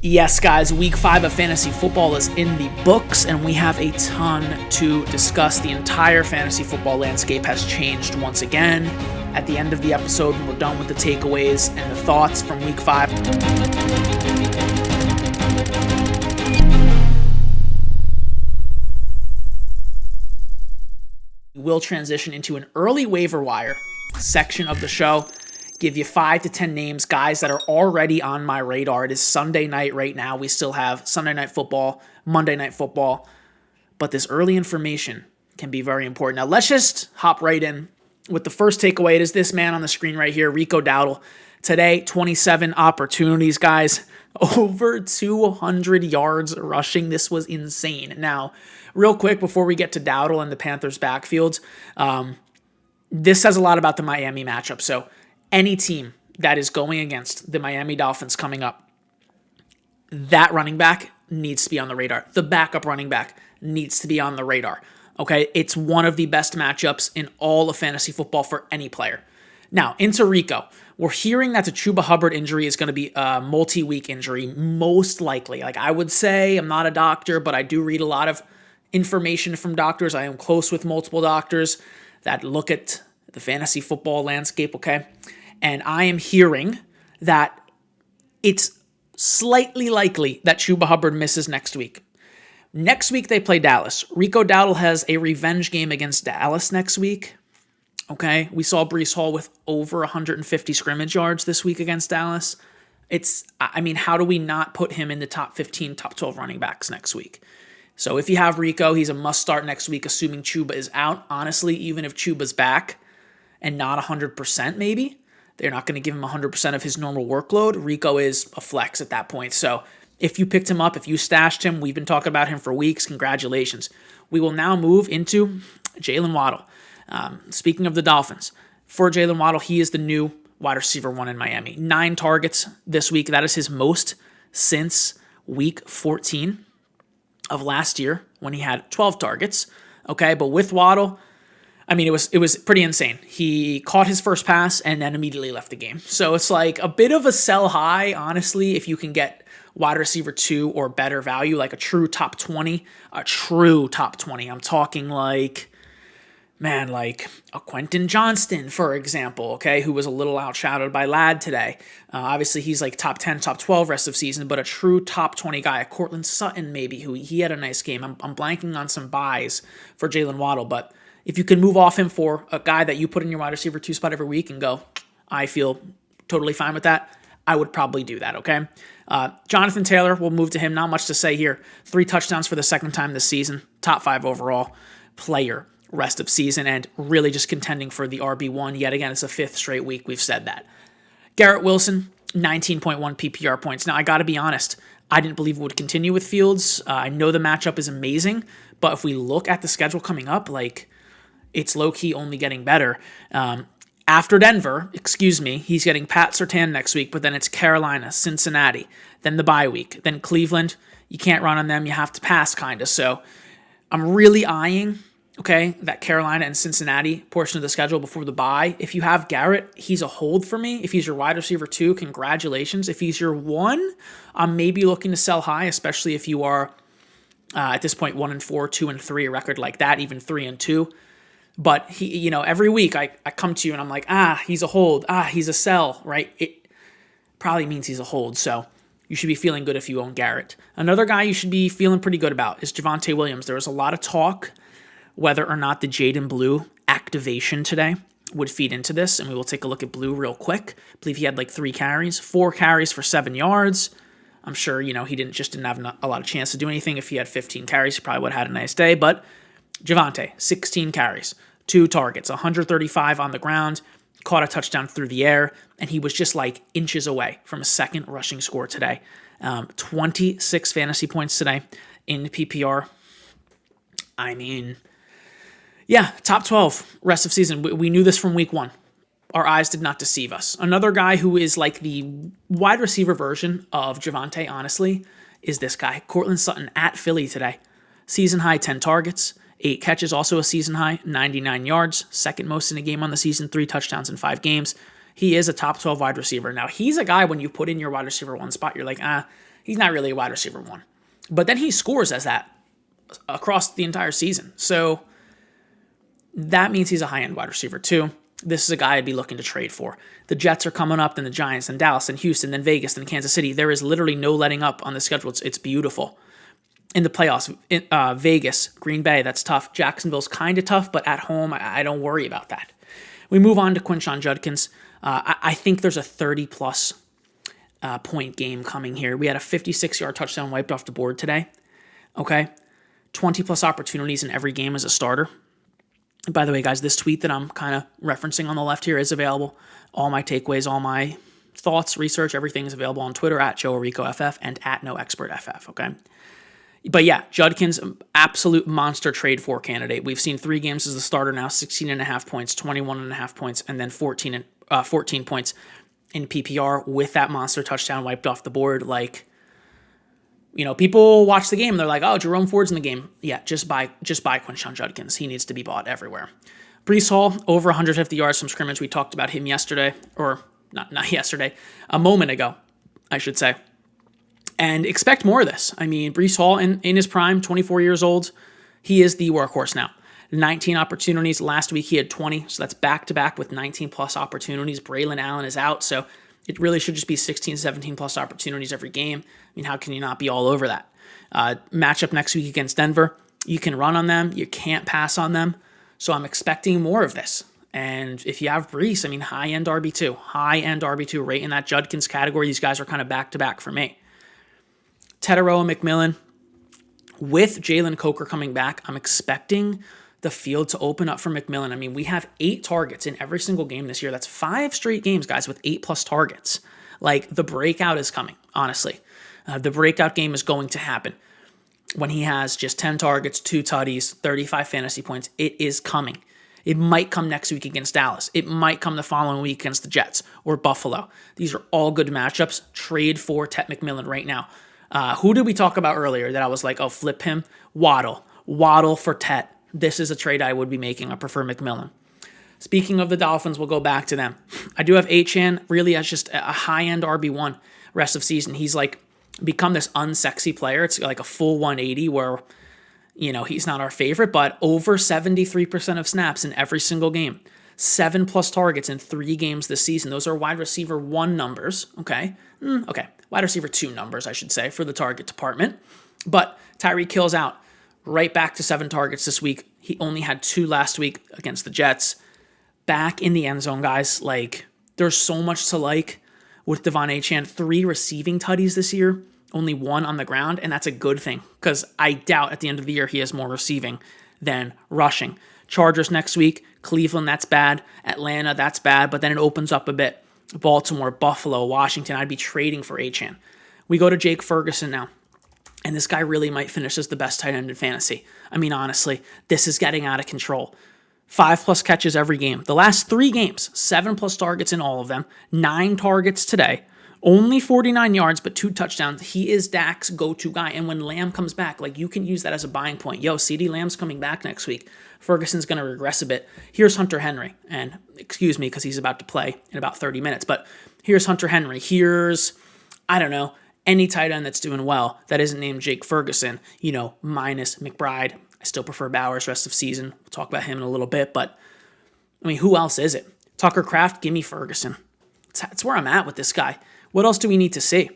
Yes, guys, week 5 of fantasy football is in the books, and we have a ton to discuss. The entire fantasy football landscape has changed once again. At the end of the episode, when we're done with the takeaways and the thoughts from week 5. We'll transition into an early waiver wire section of the show. Give you 5 to 10 names, guys that are already on my radar. It is Sunday night right now. We still have Sunday Night Football, Monday Night Football, but this early information can be very important. Now, let's just hop right in with the first takeaway. It is this man on the screen right here, Rico Dowdle. Today, 27 opportunities, guys. Over 200 yards rushing. This was insane. Now, real quick, before we get to Dowdle and the Panthers' backfields, this says a lot about the Miami matchup. So, any team that is going against the Miami Dolphins coming up, that running back needs to be on the radar. The backup running back needs to be on the radar. Okay, it's one of the best matchups in all of fantasy football for any player. Now, into Rico. We're hearing that the Chuba Hubbard injury is going to be a multi-week injury, most likely. Like I would say, I'm not a doctor, but I do read a lot of information from doctors. I am close with multiple doctors that look at the fantasy football landscape, okay? And I am hearing that it's slightly likely that Chuba Hubbard misses next week. Next week, they play Dallas. Rico Dowdle has a revenge game against Dallas next week. Okay, we saw Breece Hall with over 150 scrimmage yards this week against Dallas. How do we not put him in the top 15, top 12 running backs next week? So if you have Rico, he's a must start next week, assuming Chuba is out. Honestly, even if Chuba's back and not 100% maybe, they're not going to give him 100% of his normal workload. Rico is a flex at that point. So if you picked him up, if you stashed him, we've been talking about him for weeks. Congratulations. We will now move into Jaylen Waddle. Speaking of the Dolphins, for Jaylen Waddle, he is the new wide receiver 1 in Miami. 9 targets this week. That is his most since week 14 of last year when he had 12 targets. Okay, but with Waddle, it was pretty insane. He caught his first pass and then immediately left the game. So it's like a bit of a sell high, honestly, if you can get wide receiver 2 or better value, like a true top 20. I'm talking like a Quinshon Judkins, for example, okay, who was a little outshadowed by Ladd today. Obviously, he's like top 10, top 12 rest of season, but a true top 20 guy, a Courtland Sutton maybe, who he had a nice game. I'm blanking on some buys for Jaylen Waddle, but if you can move off him for a guy that you put in your wide receiver 2 spot every week and go, I feel totally fine with that, I would probably do that, okay? Jonathan Taylor, we'll move to him. Not much to say here. 3 touchdowns for the second time this season. Top 5 overall player rest of season, and really just contending for the RB1 yet again. It's a 5th straight week we've said that. Garrett Wilson, 19.1 PPR points. Now, I got to be honest, I didn't believe it would continue with Fields. I know the matchup is amazing, but if we look at the schedule coming up, it's low-key only getting better. After Denver, he's getting Pat Surtain next week, but then it's Carolina, Cincinnati, then the bye week, then Cleveland. You can't run on them. You have to pass, kind of. So I'm really eyeing, that Carolina and Cincinnati portion of the schedule before the bye. If you have Garrett, he's a hold for me. If he's your wide receiver 2, congratulations. If he's your 1, I'm maybe looking to sell high, especially if you are, at this point, 1-4, 2-3, a record like that, even 3-2. But he, every week I come to you and I'm like, he's a hold, he's a sell, right? It probably means he's a hold. So you should be feeling good if you own Garrett. Another guy you should be feeling pretty good about is Javonte Williams. There was a lot of talk whether or not the Jaden Blue activation today would feed into this, and we will take a look at Blue real quick. I believe he had 4 carries for 7 yards. I'm sure, he didn't have a lot of chance to do anything. If he had 15 carries, he probably would have had a nice day, but Javonte, 16 carries, 2 targets, 135 on the ground, caught a touchdown through the air, and he was just inches away from a second rushing score today. 26 fantasy points today in PPR. Top 12 rest of season. We knew this from week 1. Our eyes did not deceive us. Another guy who is the wide receiver version of Javonte, honestly, is this guy, Courtland Sutton at Philly today. Season high 10 targets, 8 catches, also a season high, 99 yards, second most in a game on the season, 3 touchdowns in 5 games. He is a top 12 wide receiver. Now, he's a guy when you put in your wide receiver 1 spot, you're like, He's not really a wide receiver 1. But then he scores as that across the entire season. So that means he's a high-end wide receiver 2. This is a guy I'd be looking to trade for. The Jets are coming up, then the Giants, then Dallas, then Houston, then Vegas, then Kansas City. There is literally no letting up on the schedule. It's beautiful. In the playoffs, Vegas, Green Bay, that's tough. Jacksonville's kind of tough, but at home, I don't worry about that. We move on to Quinshon Judkins. I think there's a 30-plus point game coming here. We had a 56-yard touchdown wiped off the board today. Okay? 20-plus opportunities in every game as a starter. By the way, guys, this tweet that I'm kind of referencing on the left here is available. All my takeaways, all my thoughts, research, everything is available on Twitter at JoeRicoFF and at NoExpertFF, okay? But yeah, Judkins, absolute monster trade for candidate. We've seen 3 games as a starter now, 16.5 points, 21.5 points, and then 14 points in PPR with that monster touchdown wiped off the board. Like, you know, people watch the game and they're like, oh, Jerome Ford's in the game. Yeah, just buy Quinshon Judkins. He needs to be bought everywhere. Breece Hall, over 150 yards from scrimmage. We talked about him yesterday, or not yesterday, a moment ago, I should say. And expect more of this. I mean, Breece Hall in his prime, 24 years old, he is the workhorse now. 19 opportunities. Last week he had 20, so that's back-to-back with 19-plus opportunities. Braylon Allen is out, so it really should just be 16, 17-plus opportunities every game. I mean, how can you not be all over that? Matchup next week against Denver. You can run on them. You can't pass on them. So I'm expecting more of this. And if you have Breece, I mean, high-end RB2. High-end RB2 right in that Judkins category. These guys are kind of back-to-back for me. Tetairoa Mcmillan. With Jalen Coker coming back, I'm expecting the field to open up for Mcmillan. I mean, we have 8 targets in every single game this year. That's 5 straight games, guys, with 8-plus targets. Like, the breakout is coming, honestly. The breakout game is going to happen. When he has just 10 targets, 2 tutties, 35 fantasy points, it is coming. It might come next week against Dallas. It might come the following week against the Jets or Buffalo. These are all good matchups. Trade for Tet McMillan right now. Who did we talk about earlier that I was like, oh, flip him? Waddle. Waddle for Tet. This is a trade I would be making. I prefer McMillan. Speaking of the Dolphins, we'll go back to them. I do have Achane really as just a high-end RB1 rest of season. He's like become this unsexy player. It's like a full 180 where, you know, he's not our favorite, but over 73% of snaps in every single game. 7-plus targets in 3 games this season. Those are wide receiver 1 numbers, okay? Okay, wide receiver 2 numbers, I should say, for the target department. But Tyreek Hill's out. Right back to 7 targets this week. He only had 2 last week against the Jets. Back in the end zone, guys. Like, there's so much to like with Devon Achane. 3 receiving tutties this year, only 1 on the ground, and that's a good thing because I doubt at the end of the year he has more receiving than rushing. Chargers next week. Cleveland, that's bad. Atlanta, that's bad, but then it opens up a bit. Baltimore, Buffalo, Washington, I'd be trading for Achane. We go to Jake Ferguson now. And this guy really might finish as the best tight end in fantasy. I mean, honestly, this is getting out of control. 5-plus catches every game. The last 3 games, 7-plus targets in all of them. 9 targets today. Only 49 yards, but 2 touchdowns. He is Dak's go-to guy. And when Lamb comes back, like, you can use that as a buying point. Yo, CeeDee Lamb's coming back next week. Ferguson's going to regress a bit. Here's Hunter Henry. And excuse me, because he's about to play in about 30 minutes. But here's Hunter Henry. Here's, I don't know, any tight end that's doing well that isn't named Jake Ferguson, you know, minus McBride. I still prefer Bowers rest of season. We'll talk about him in a little bit, but I mean, who else is it? Tucker Kraft, give me Ferguson. That's where I'm at with this guy. What else do we need to see?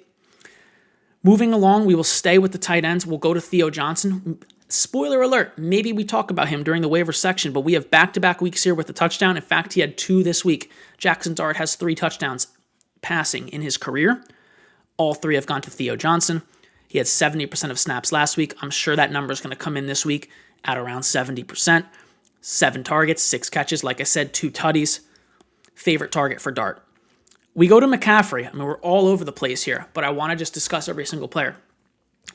Moving along, we will stay with the tight ends. We'll go to Theo Johnson. Spoiler alert, maybe we talk about him during the waiver section, but we have back-to-back weeks here with the touchdown. In fact, he had 2 this week. Jackson Dart has 3 touchdowns passing in his career. All 3 have gone to Theo Johnson. He had 70% of snaps last week. I'm sure that number is going to come in this week at around 70%. 7 targets, 6 catches. Like I said, 2 tutties. Favorite target for Dart. We go to McCaffrey. I mean, we're all over the place here, but I want to just discuss every single player.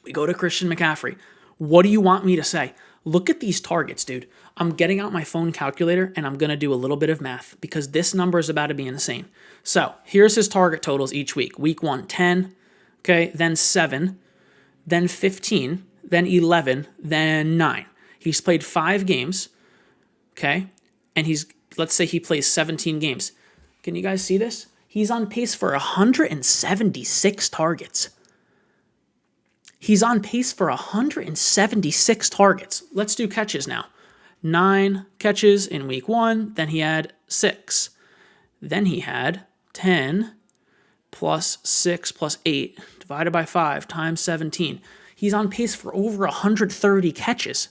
We go to Christian McCaffrey. What do you want me to say? Look at these targets, dude. I'm getting out my phone calculator, and I'm going to do a little bit of math because this number is about to be insane. So here's his target totals each week. Week 1, 10, okay, then 7, then 15, then 11, then 9. He's played 5 games, okay, and let's say he plays 17 games. Can you guys see this? He's on pace for 176 targets. He's on pace for 176 targets. Let's do catches now. 9 catches in week 1. Then he had 6. Then he had 10 plus 6 plus 8 divided by 5 times 17. He's on pace for over 130 catches.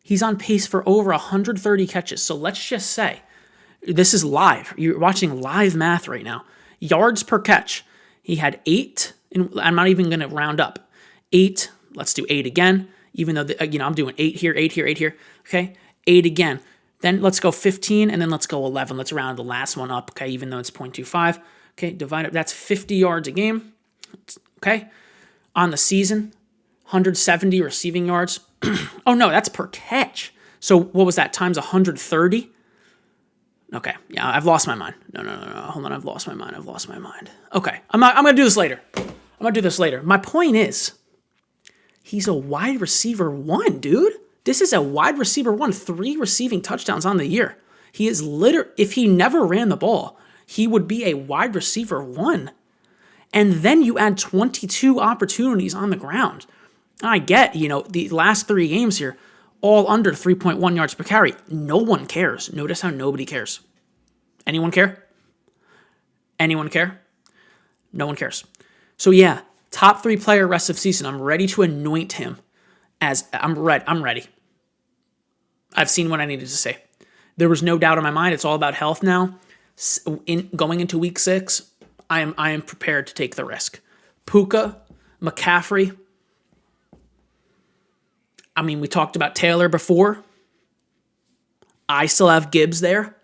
He's on pace for over 130 catches. So let's just say, this is live. You're watching live math right now. Yards per catch. He had 8. And I'm not even going to round up. 8. Let's do 8 again. Even though, I'm doing 8 here, 8 here, 8 here. Okay? 8 again. Then let's go 15, and then let's go 11. Let's round the last one up, okay, even though it's 0.25. Okay, divide it. That's 50 yards a game. Okay? On the season, 170 receiving yards. Oh, no, that's per catch. So what was that, times 130? Okay, yeah, I've lost my mind. No. Hold on, I've lost my mind. Okay, I'm going to do this later. My point is, he's a wide receiver 1, dude. This is a wide receiver 1, 3 receiving touchdowns on the year. He is if he never ran the ball, he would be a wide receiver 1. And then you add 22 opportunities on the ground. I get, the last 3 games here, all under 3.1 yards per carry. No one cares. Notice how nobody cares. Anyone care? Anyone care? No one cares. So yeah, top 3 player rest of season. I'm ready to anoint him as I'm ready. I've seen what I needed to say. There was no doubt in my mind. It's all about health now. Going into week 6, I am prepared to take the risk. Puka, McCaffrey. I mean, we talked about Taylor before. I still have Gibbs there.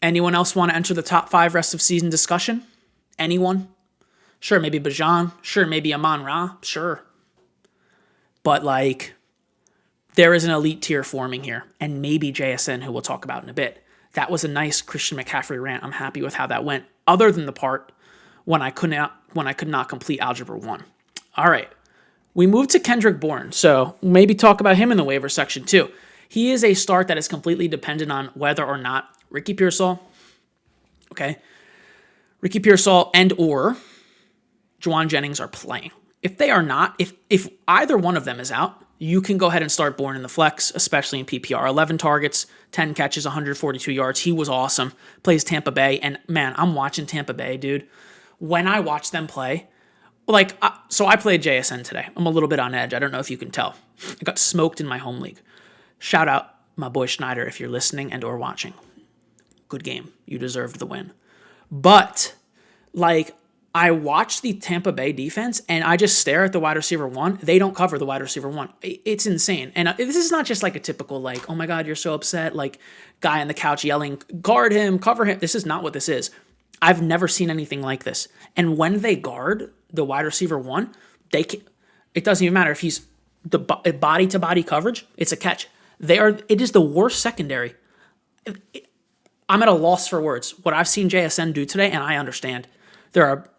Anyone else want to enter the top 5 rest of season discussion? Anyone? Sure, maybe Bajan. Sure, maybe Amon-Ra. Sure. But, there is an elite tier forming here. And maybe JSN, who we'll talk about in a bit. That was a nice Christian McCaffrey rant. I'm happy with how that went. Other than the part when I could not complete Algebra 1. All right. We move to Kendrick Bourne. So maybe talk about him in the waiver section too. He is a start that is completely dependent on whether or not Ricky Pearsall, and or Juwan Jennings are playing. If they are not, if either one of them is out, you can go ahead and start Bourne in the flex, especially in PPR. 11 targets, 10 catches, 142 yards. He was awesome. Plays Tampa Bay, and man, I'm watching Tampa Bay, dude. When I watch them play, so I played JSN today. I'm a little bit on edge. I don't know if you can tell. I got smoked in my home league. Shout out my boy Schneider if you're listening and or watching. Good game. You deserved the win. But, I watch the Tampa Bay defense, and I just stare at the wide receiver 1. They don't cover the wide receiver 1. It's insane. And this is not just a typical, oh my God, you're so upset, guy on the couch yelling, guard him, cover him. This is not what this is. I've never seen anything like this. And when they guard the wide receiver 1, it doesn't even matter if he's the body-to-body coverage, it's a catch. It is the worst secondary. I'm at a loss for words. What I've seen JSN do today, and I understand. There are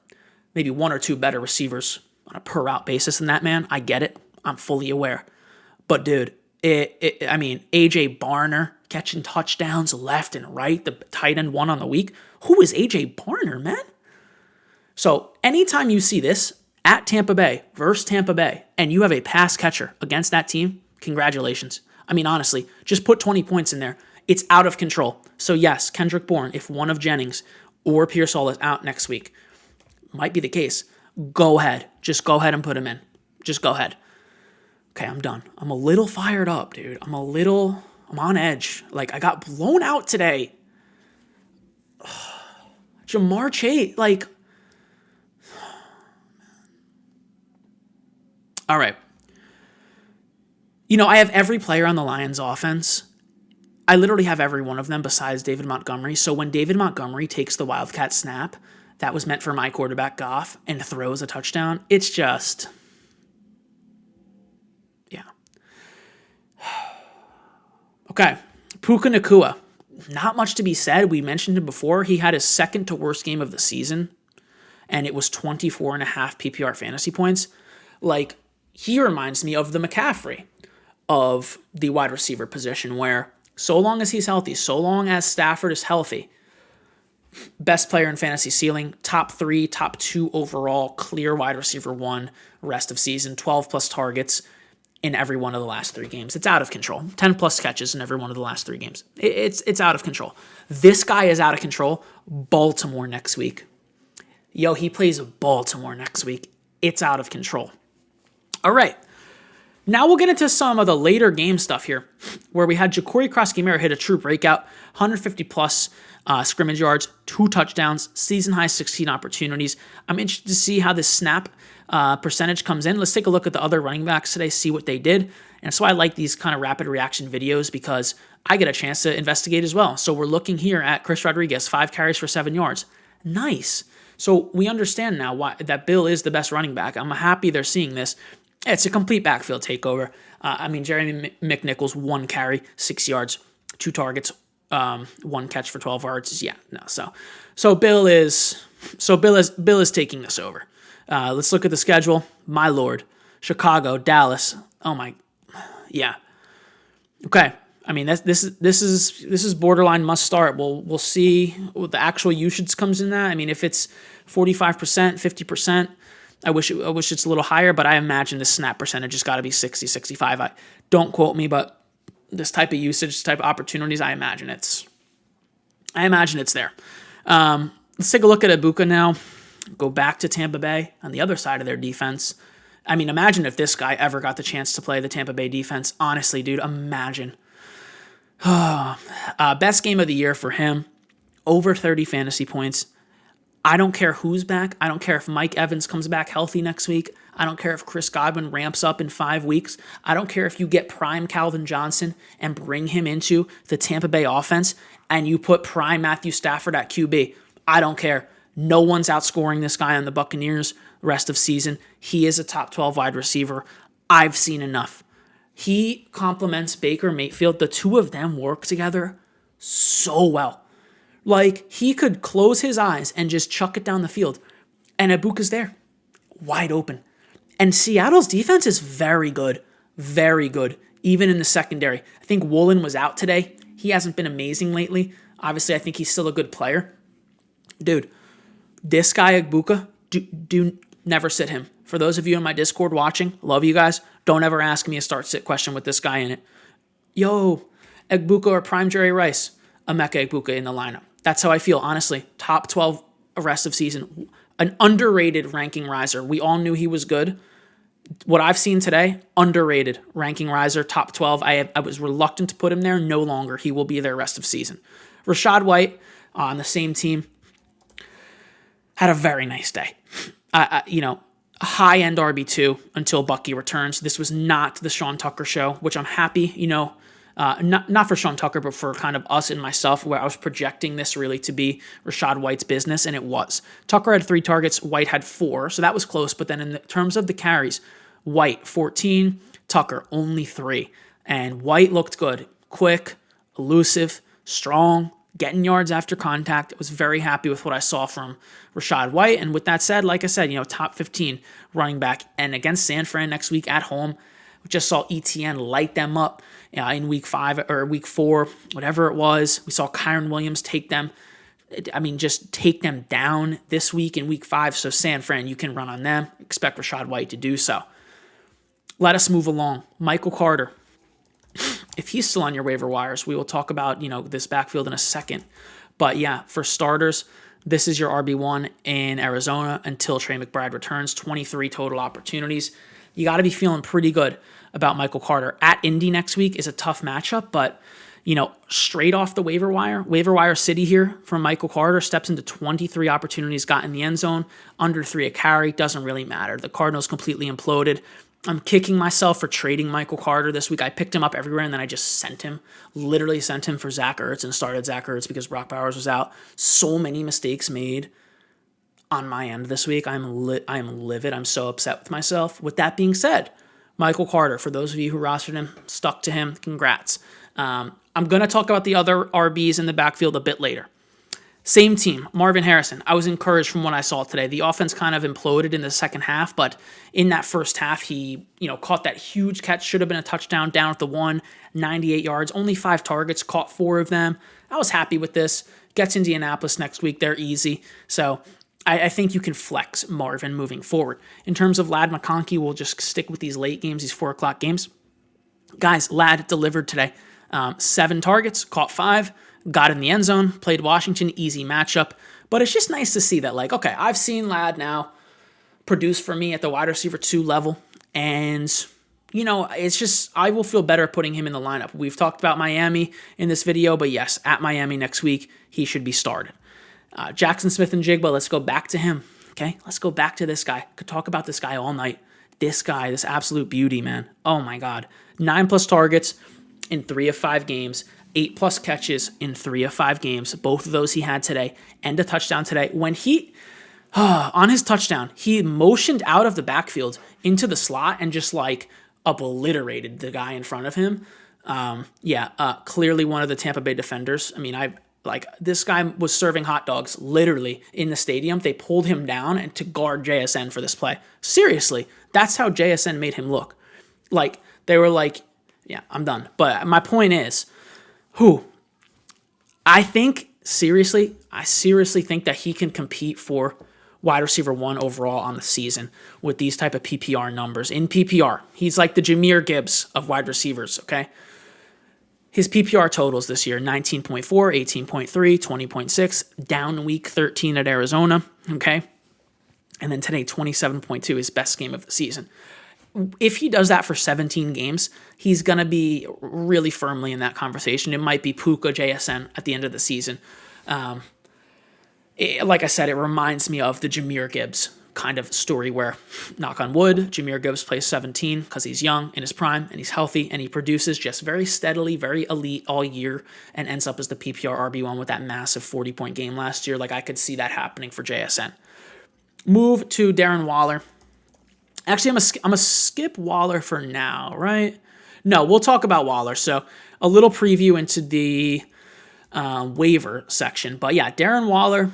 maybe 1 or 2 better receivers on a per-route basis than that man. I get it. I'm fully aware. But, dude, A.J. Barner catching touchdowns left and right, the tight end 1 on the week. Who is A.J. Barner, man? So, anytime you see this at Tampa Bay versus Tampa Bay, and you have a pass catcher against that team, congratulations. Honestly, just put 20 points in there. It's out of control. So, yes, Kendrick Bourne, if one of Jennings or Pearsall is out next week, might be the case, go ahead. Just go ahead and put him in. Just go ahead. Okay, I'm done. I'm a little fired up, dude. I'm on edge. I got blown out today. Jamar Chase, all right. I have every player on the Lions offense. I literally have every one of them besides David Montgomery. So when David Montgomery takes the Wildcat snap that was meant for my quarterback, Goff, and throws a touchdown, it's just, yeah. Okay, Puka Nacua. Not much to be said. We mentioned him before. He had his second to worst game of the season, and it was 24.5 PPR fantasy points. He reminds me of the McCaffrey of the wide receiver position, where so long as he's healthy, so long as Stafford is healthy, Best player in fantasy ceiling, top 3, top 2 overall, clear wide receiver 1 rest of season, 12 plus targets in every one of the last 3 games. It's out of control. 10 plus catches in every one of the last 3 games. It's out of control. This guy is out of control. Baltimore next week. Yo, he plays Baltimore next week. It's out of control. All right. Now we'll get into some of the later game stuff here, where we had Jacory Croskey-Merritt hit a true breakout, 150 plus scrimmage yards, 2 touchdowns, season high 16 opportunities. I'm interested to see how this snap percentage comes in. Let's take a look at the other running backs today, see what they did. And so I like these kind of rapid reaction videos because I get a chance to investigate as well. So we're looking here at Chris Rodriguez, 5 carries for 7 yards. Nice. So we understand now why that Bill is the best running back. I'm happy they're seeing this. It's a complete backfield takeover. Jeremy McNichols, 1 carry, 6 yards, 2 targets, 1 catch for 12 yards. Yeah, no. So Bill is taking this over. Let's look at the schedule. My lord, Chicago, Dallas. Oh my, yeah. Okay. I mean, this is borderline must start. We'll see what the actual usage comes in that. I mean, if it's 45%, 50%. I wish it's a little higher, but I imagine the snap percentage has got to be 60, 65. Don't quote me, but this type of usage, this type of opportunities, I imagine it's there. Let's take a look at Egbuka now. Go back to Tampa Bay on the other side of their defense. I mean, imagine if this guy ever got the chance to play the Tampa Bay defense. Honestly, dude, imagine. Best game of the year for him. Over 30 fantasy points. I don't care who's back. I don't care if Mike Evans comes back healthy next week. I don't care if Chris Godwin ramps up in 5 weeks. I don't care if you get prime Calvin Johnson and bring him into the Tampa Bay offense and you put prime Matthew Stafford at QB. I don't care. No one's outscoring this guy on the Buccaneers rest of season. He is a top 12 wide receiver. I've seen enough. He complements Baker Mayfield. The two of them work together so well. Like, he could close his eyes and just chuck it down the field. And Egbuka's there, wide open. And Seattle's defense is very good, even in the secondary. I think Woolen was out today. He hasn't been amazing lately. Obviously, I think he's still a good player. Dude, this guy, Egbuka, do never sit him. For those of you in my Discord watching, love you guys. Don't ever ask me a start-sit question with this guy in it. Yo, Egbuka or prime Jerry Rice, Emeka Egbuka in the lineup. That's how I feel, honestly. Top 12 rest of season. An underrated ranking riser. We all knew he was good. What I've seen today, underrated ranking riser, top 12. I was reluctant to put him there. No longer. He will be there rest of season. Rachaad White on the same team had a very nice day. A high-end RB2 until Bucky returns. This was not the Sean Tucker show, which I'm happy, not for Sean Tucker, but for kind of us and myself, where I was projecting this really to be Rachaad White's business, and it was. Tucker had 3 targets, White had 4, so that was close. But then in terms of the carries, White 14, Tucker only 3. And White looked good. Quick, elusive, strong, getting yards after contact. I was very happy with what I saw from Rachaad White. And with that said, like I said, top 15 running back. And against San Fran next week at home, we just saw ETN light them up in week 5 or week 4, whatever it was. We saw Kyron Williams take them down this week in week 5. So San Fran, you can run on them. Expect Rachaad White to do so. Let us move along. Michael Carter. If he's still on your waiver wires, we will talk about, this backfield in a second. But yeah, for starters, this is your RB1 in Arizona until Trey McBride returns. 23 total opportunities. You got to be feeling pretty good about Michael Carter. At Indy next week is a tough matchup, but, straight off the waiver wire city here from Michael Carter, steps into 23 opportunities, got in the end zone, under 3 a carry, doesn't really matter. The Cardinals completely imploded. I'm kicking myself for trading Michael Carter this week. I picked him up everywhere, and then I just literally sent him for Zach Ertz and started Zach Ertz because Brock Bowers was out. So many mistakes made on my end this week. I am livid. I'm so upset with myself. With that being said, Michael Carter, for those of you who rostered him, stuck to him, congrats. I'm going to talk about the other RBs in the backfield a bit later. Same team, Marvin Harrison. I was encouraged from what I saw today. The offense kind of imploded in the second half, but in that first half, he caught that huge catch, should have been a touchdown, down at the 1, 98 yards, only 5 targets, caught 4 of them. I was happy with this. Gets Indianapolis next week. They're easy. So I think you can flex Marvin moving forward. In terms of Lad Mcconkey, we'll just stick with these late games, these 4 o'clock games. Guys, Lad delivered today. 7 targets, caught 5, got in the end zone, played Washington, easy matchup. But it's just nice to see that, like, okay, I've seen Lad now produce for me at the wide receiver 2 level. And, you know, it's just, I will feel better putting him in the lineup. We've talked about Miami in this video, but yes, at Miami next week, he should be started. Jackson Smith-Njigba, let's go back to him. Okay, let's go back to this guy. Could talk about this guy all night. This guy, this absolute beauty, man. Oh my God. 9+ targets in 3 of 5 games. 8+ catches in 3 of 5 games. Both of those he had today. And a touchdown today. When he, on his touchdown, he motioned out of the backfield into the slot and just like obliterated the guy in front of him. Clearly one of the Tampa Bay defenders. I mean, this guy was serving hot dogs literally in the stadium. They pulled him down and to guard JSN for this play. Seriously, that's how JSN made him look. Like, they were like, yeah, I'm done. But my point is, I seriously think that he can compete for wide receiver 1 overall on the season with these type of PPR numbers. In PPR, he's like the Jahmyr Gibbs of wide receivers, okay? His PPR totals this year, 19.4, 18.3, 20.6, down week 13 at Arizona, okay? And then today, 27.2, his best game of the season. If he does that for 17 games, he's going to be really firmly in that conversation. It might be Puka JSN at the end of the season. Like I said, it reminds me of the Jahmyr Gibbs kind of story where, knock on wood, Jahmyr Gibbs plays 17 because he's young, in his prime, and he's healthy, and he produces just very steadily, very elite all year, and ends up as the PPR RB1 with that massive 40-point game last year. Like, I could see that happening for JSN. Move to Darren Waller. Actually, I'm gonna skip Waller for now, right? No, we'll talk about Waller. So a little preview into the waiver section. But yeah, Darren Waller,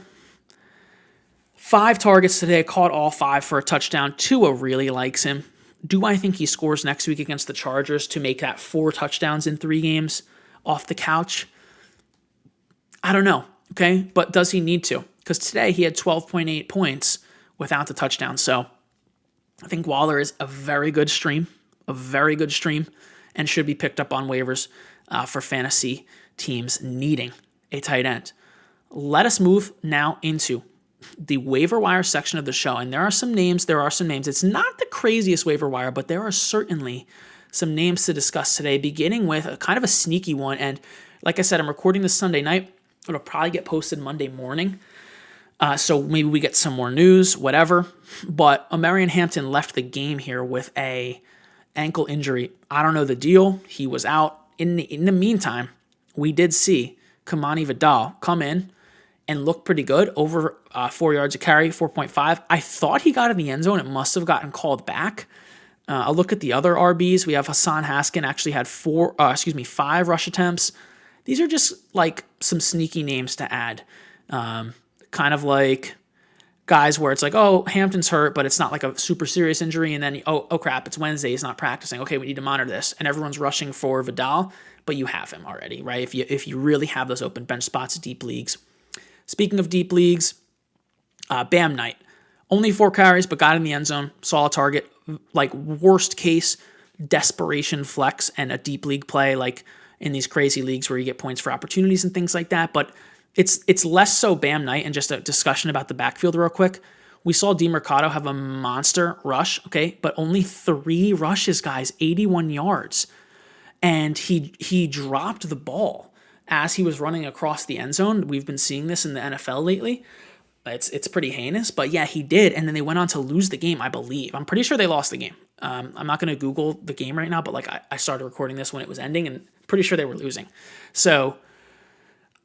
5 targets today, caught all 5 for a touchdown. Tua really likes him. Do I think he scores next week against the Chargers to make that 4 touchdowns in 3 games off the couch? I don't know, okay? But does he need to? Because today he had 12.8 points without the touchdown. So I think Waller is a very good stream, and should be picked up on waivers for fantasy teams needing a tight end. Let us move now into the waiver wire section of the show, and there are some names. It's not the craziest waiver wire, but there are certainly some names to discuss today, beginning with a kind of a sneaky one. And like I said, I'm recording this Sunday night. It'll probably get posted Monday morning. So maybe we get some more news, whatever. But Omarion Hampton left the game here with a ankle injury. I don't know the deal. He was out. In the meantime, we did see Kimani Vidal come in and look pretty good, over 4 yards a carry, 4.5. I thought he got in the end zone. It must have gotten called back. I'll look at the other RBs. We have Hassan Haskin actually had 5 rush attempts. These are just like some sneaky names to add. Kind of like guys where it's like, oh, Hampton's hurt, but it's not like a super serious injury. And then, oh crap, it's Wednesday. He's not practicing. Okay, we need to monitor this. And everyone's rushing for Vidal, but you have him already, right? If you really have those open bench spots, deep leagues. Speaking of deep leagues, Bam Knight. Only 4 carries, but got in the end zone, saw a target. Like, worst case, desperation flex and a deep league play, like in these crazy leagues where you get points for opportunities and things like that. But it's less so Bam Knight. And just a discussion about the backfield real quick. We saw Demarcus have a monster rush, okay, but only 3 rushes, guys, 81 yards. And he dropped the ball as he was running across the end zone. We've been seeing this in the NFL lately. It's pretty heinous, but yeah, he did. And then they went on to lose the game, I believe. I'm pretty sure they lost the game. I'm not going to Google the game right now, but like I started recording this when it was ending, and pretty sure they were losing. So,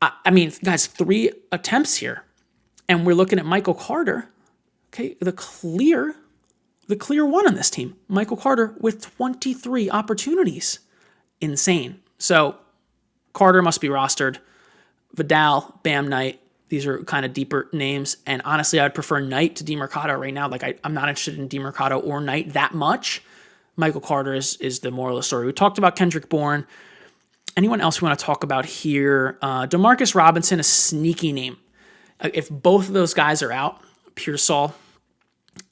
I mean, guys, 3 attempts here, and we're looking at Michael Carter. Okay, the clear one on this team. Michael Carter with 23 opportunities. Insane. So Carter must be rostered. Vidal, Bam Knight. These are kind of deeper names. And honestly, I'd prefer Knight to Demarcus right now. Like, I'm not interested in Demarcus or Knight that much. Michael Carter is the moral of the story. We talked about Kendrick Bourne. Anyone else we want to talk about here? Demarcus Robinson, a sneaky name. If both of those guys are out, Pearsall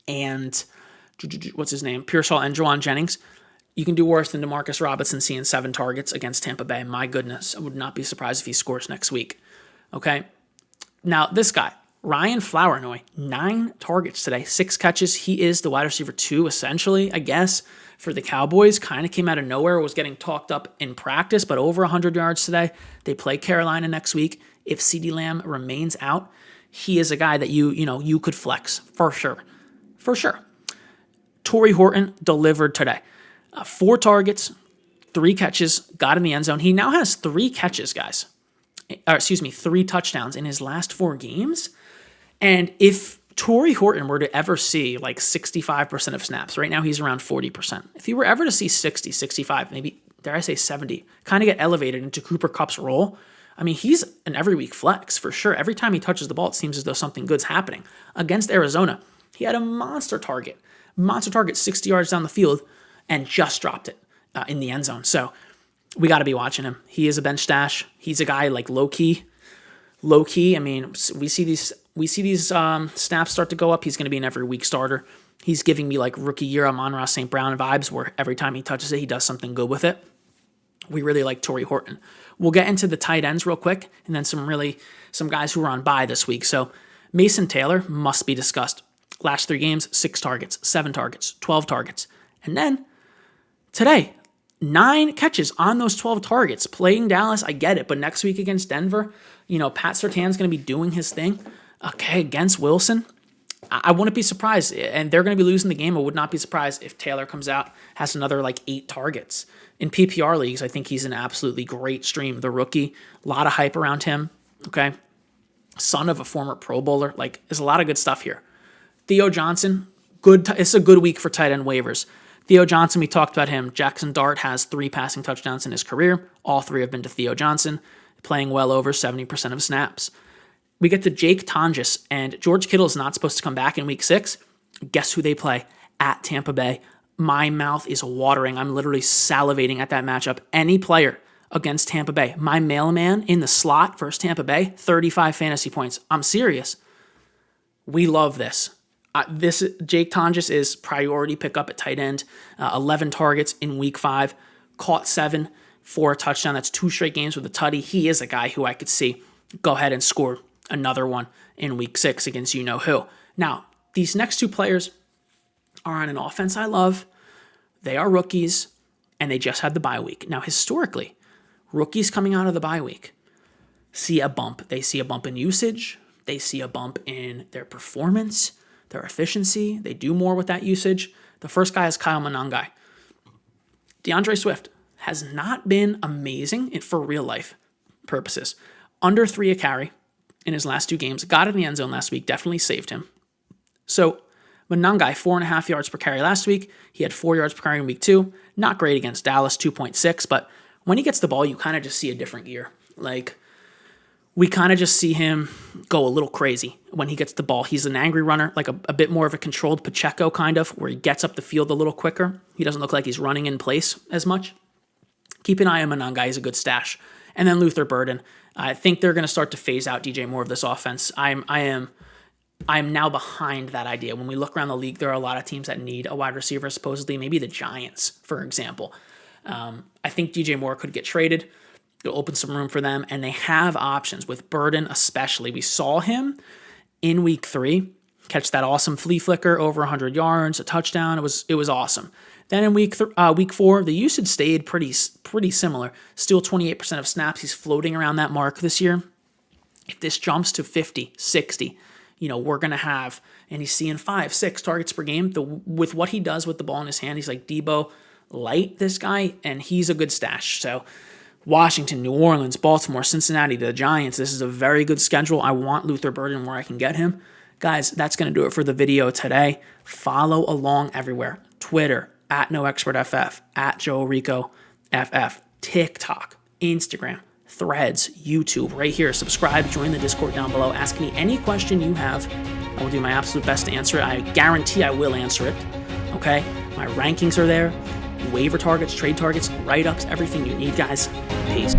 and Pearsall and Juwan Jennings, you can do worse than Demarcus Robinson seeing 7 targets against Tampa Bay. My goodness, I would not be surprised if he scores next week. Okay. Now, this guy, Ryan Flournoy, 9 targets today, 6 catches. He is the wide receiver 2, essentially, I guess, for the Cowboys. Kind of came out of nowhere, was getting talked up in practice, but over 100 yards today. They play Carolina next week. If CeeDee Lamb remains out, he is a guy that you could flex for sure. For sure. Tory Horton delivered today. 4 targets, 3 catches, got in the end zone. He now has 3 catches, guys. 3 touchdowns in his last 4 games. And if Tory Horton were to ever see like 65% of snaps, right now he's around 40%. If he were ever to see 60, 65, maybe, dare I say 70, kind of get elevated into Cooper Kupp's role, I mean, he's an every week flex for sure. Every time he touches the ball, it seems as though something good's happening. Against Arizona, he had a monster target, 60 yards down the field, and just dropped it in the end zone. So we got to be watching him. He is a bench stash. He's a guy like low key. I mean, we see these snaps start to go up. He's going to be an every week starter. He's giving me like rookie year Amon-Ra St. Brown vibes, where every time he touches it, he does something good with it. We really like Tory Horton. We'll get into the tight ends real quick, and then some guys who are on bye this week. So Mason Taylor must be discussed. Last 3 games, 6 targets, 7 targets, 12 targets. And then today, 9 catches on those 12 targets. Playing Dallas, I get it, but next week against Denver, Pat Surtain's going to be doing his thing. Okay, against Wilson, I wouldn't be surprised, and they're going to be losing the game. I would not be surprised if Taylor comes out, has another 8 targets. In PPR leagues, I think he's an absolutely great stream. The rookie, a lot of hype around him, okay? Son of a former Pro Bowler. There's a lot of good stuff here. Theo Johnson, it's a good week for tight end waivers. Theo Johnson, we talked about him. Jackson Dart has 3 passing touchdowns in his career. All 3 have been to Theo Johnson, playing well over 70% of snaps. We get to Jake Tonges, and George Kittle is not supposed to come back in week 6. Guess who they play? At Tampa Bay. My mouth is watering. I'm literally salivating at that matchup. Any player against Tampa Bay. My mailman in the slot versus Tampa Bay, 35 fantasy points. I'm serious. We love this. Jake Tonges is priority pickup at tight end. 11 targets in week 5. Caught 7 for a touchdown. That's 2 straight games with a tutty. He is a guy who I could see go ahead and score another one in week 6 against you-know-who. Now, these next 2 players are on an offense I love. They are rookies, and they just had the bye week. Now, historically, rookies coming out of the bye week see a bump. They see a bump in usage. They see a bump in their performance, their efficiency. They do more with that usage. The first guy is Kyle Monangai. DeAndre Swift has not been amazing for real life purposes. Under 3 a carry in his last 2 games. Got in the end zone last week. Definitely saved him. So Monangai, 4.5 yards per carry last week. He had 4 yards per carry in week 2. Not great against Dallas, 2.6. But when he gets the ball, you kind of just see a different gear. We kind of just see him go a little crazy when he gets the ball. He's an angry runner, a bit more of a controlled Pacheco kind of, where he gets up the field a little quicker. He doesn't look like he's running in place as much. Keep an eye on Monangai. He's a good stash. And then Luther Burden. I think they're going to start to phase out DJ Moore of this offense. I am now behind that idea. When we look around the league, there are a lot of teams that need a wide receiver, supposedly, maybe the Giants, for example. I think DJ Moore could get traded. It'll open some room for them, and they have options with Burden especially. We saw him in week 3 catch that awesome flea flicker over 100 yards, a touchdown. It was awesome. Then in week 4, the usage stayed pretty similar. Still 28% of snaps. He's floating around that mark this year. If this jumps to 50, 60, we're going to have, and he's seeing 5, 6 targets per game. With what he does with the ball in his hand, he's like Debo light, this guy, and he's a good stash. So Washington, New Orleans, Baltimore, Cincinnati, the Giants. This is a very good schedule. I want Luther Burden where I can get him. Guys, that's going to do it for the video today. Follow along everywhere. Twitter, @NoExpertFF, @JoeRicoFF, TikTok, Instagram, Threads, YouTube, right here. Subscribe, join the Discord down below. Ask me any question you have. I will do my absolute best to answer it. I guarantee I will answer it. Okay? My rankings are there. waiver targets, trade targets, write-ups, everything you need, guys. Peace.